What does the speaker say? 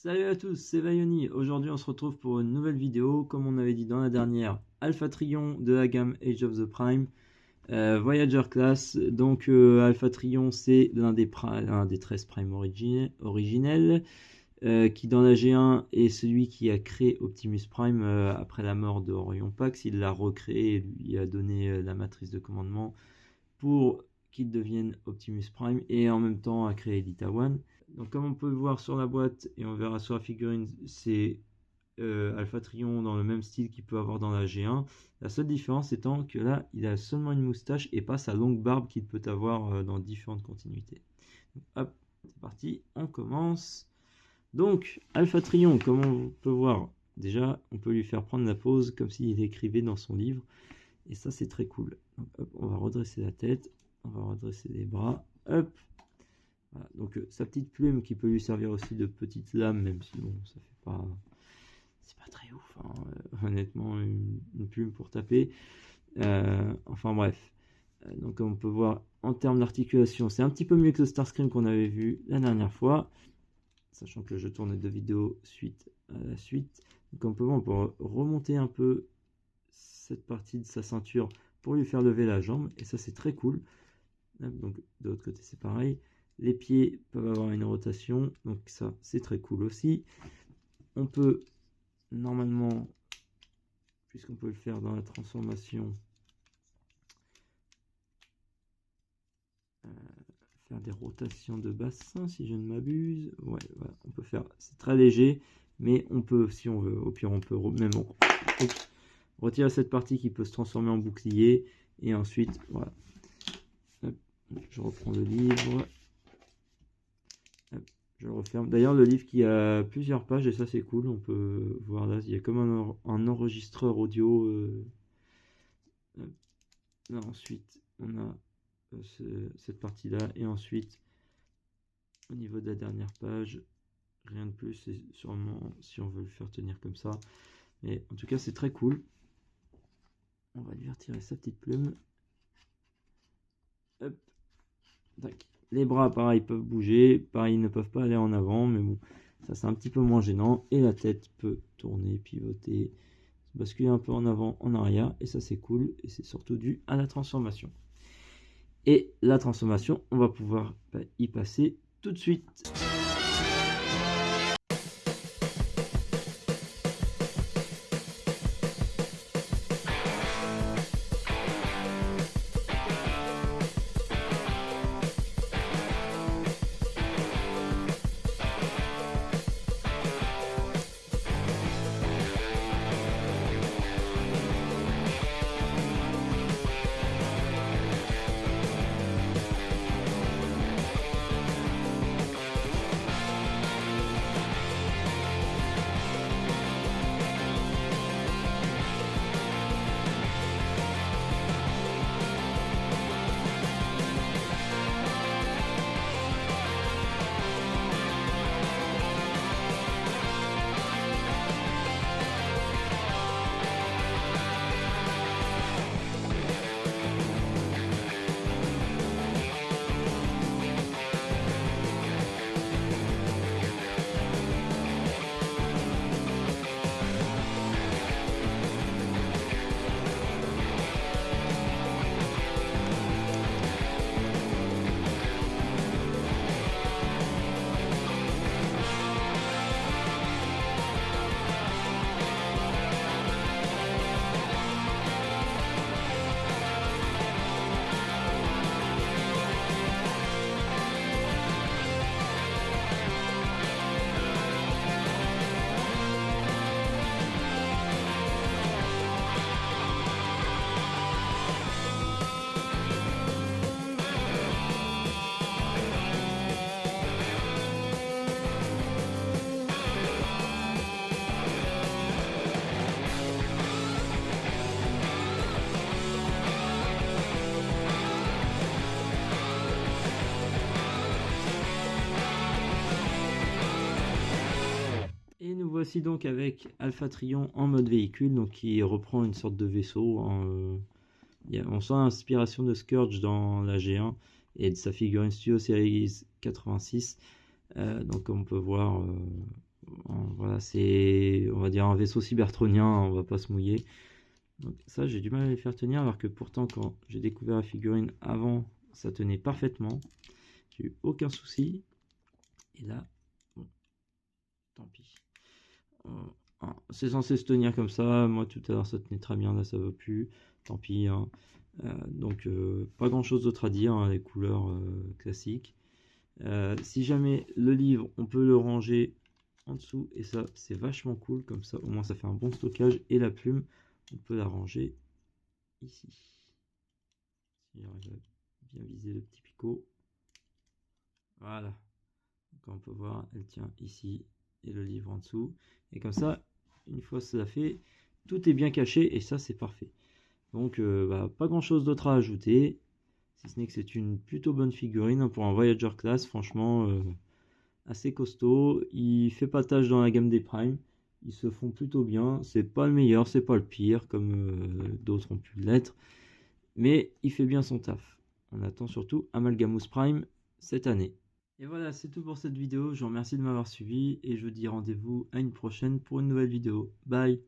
Salut à tous, c'est Vaioni. Aujourd'hui, on se retrouve pour une nouvelle vidéo. Comme on avait dit dans la dernière, Alpha Trion de la gamme Age of the Prime, Voyager Class. Donc, Alpha Trion, c'est l'un des 13 Prime originels, qui dans la G1 est celui qui a créé Optimus Prime après la mort de Orion Pax. Il l'a recréé et lui a donné la matrice de commandement pour qu'il devienne Optimus Prime et en même temps a créé Elita One. Donc comme on peut le voir sur la boîte et on verra sur la figurine, c'est Alpha Trion dans le même style qu'il peut avoir dans la G1. La seule différence étant que là, il a seulement une moustache et pas sa longue barbe qu'il peut avoir dans différentes continuités. Donc, hop, c'est parti, on commence. Donc, Alpha Trion, comme on peut voir, déjà, on peut lui faire prendre la pose comme s'il écrivait dans son livre. Et ça, c'est très cool. Donc, hop, on va redresser la tête, on va redresser les bras, hop. Voilà. Donc, sa petite plume qui peut lui servir aussi de petite lame, même si bon, ça fait pas, c'est pas très ouf, hein. Honnêtement, une plume pour taper. Enfin bref. Donc, comme on peut voir, en termes d'articulation, c'est un petit peu mieux que le Starscream qu'on avait vu la dernière fois, sachant que je tourne 2 vidéos suite à la suite. Donc, comme on peut voir, on peut remonter un peu cette partie de sa ceinture pour lui faire lever la jambe, et ça c'est très cool. Donc de l'autre côté c'est pareil, les pieds peuvent avoir une rotation, donc ça c'est très cool aussi. On peut normalement, puisqu'on peut le faire dans la transformation, faire des rotations de bassin si je ne m'abuse. Ouais, voilà, on peut faire, c'est très léger, mais on peut, si on veut, au pire on peut même retirer cette partie qui peut se transformer en bouclier, et ensuite voilà. Hop, je reprends le livre. Hop, je le referme. D'ailleurs, le livre qui a plusieurs pages, et ça c'est cool, on peut voir là, il y a comme un enregistreur audio. Là, ensuite, on a cette partie-là, et ensuite, au niveau de la dernière page, rien de plus, c'est sûrement si on veut le faire tenir comme ça. Mais en tout cas, c'est très cool. On va lui retirer sa petite plume. Hop, tac. Les bras, pareil, peuvent bouger. Pareil, ils ne peuvent pas aller en avant, mais bon, ça c'est un petit peu moins gênant. Et la tête peut tourner, pivoter, basculer un peu en avant, en arrière. Et ça c'est cool. Et c'est surtout dû à la transformation. Et la transformation, on va pouvoir y passer tout de suite. Et nous voici donc avec Alpha Trion en mode véhicule, donc qui reprend une sorte de vaisseau. On sent l'inspiration de Scourge dans la G1 et de sa figurine Studio Series 86. Donc comme on peut voir, Voilà, c'est, on va dire, un vaisseau cybertronien, on va pas se mouiller. Donc ça, j'ai du mal à les faire tenir, alors que pourtant, quand j'ai découvert la figurine avant, ça tenait parfaitement. J'ai eu aucun souci. Et là, bon, tant pis. C'est censé se tenir comme ça. Moi, tout à l'heure, ça tenait très bien. Là, ça veut plus. Tant pis. Hein. Donc, pas grand chose d'autre à dire. Hein, les couleurs classiques. Si jamais le livre, on peut le ranger en dessous. Et ça, c'est vachement cool. Comme ça, au moins, ça fait un bon stockage. Et la plume, on peut la ranger ici. Si j'arrive à bien viser le petit picot. Voilà. Comme on peut voir, elle tient ici. Et le livre en dessous. Et comme ça, une fois cela fait, tout est bien caché et ça c'est parfait. Donc pas grand chose d'autre à ajouter, si ce n'est que c'est une plutôt bonne figurine hein, pour un Voyager Class, franchement assez costaud. Il fait pas tâche dans la gamme des Prime, ils se font plutôt bien. C'est pas le meilleur, c'est pas le pire comme d'autres ont pu l'être, mais il fait bien son taf. On attend surtout Amalgamous Prime cette année. Et voilà, c'est tout pour cette vidéo. Je vous remercie de m'avoir suivi et je vous dis rendez-vous à une prochaine pour une nouvelle vidéo. Bye!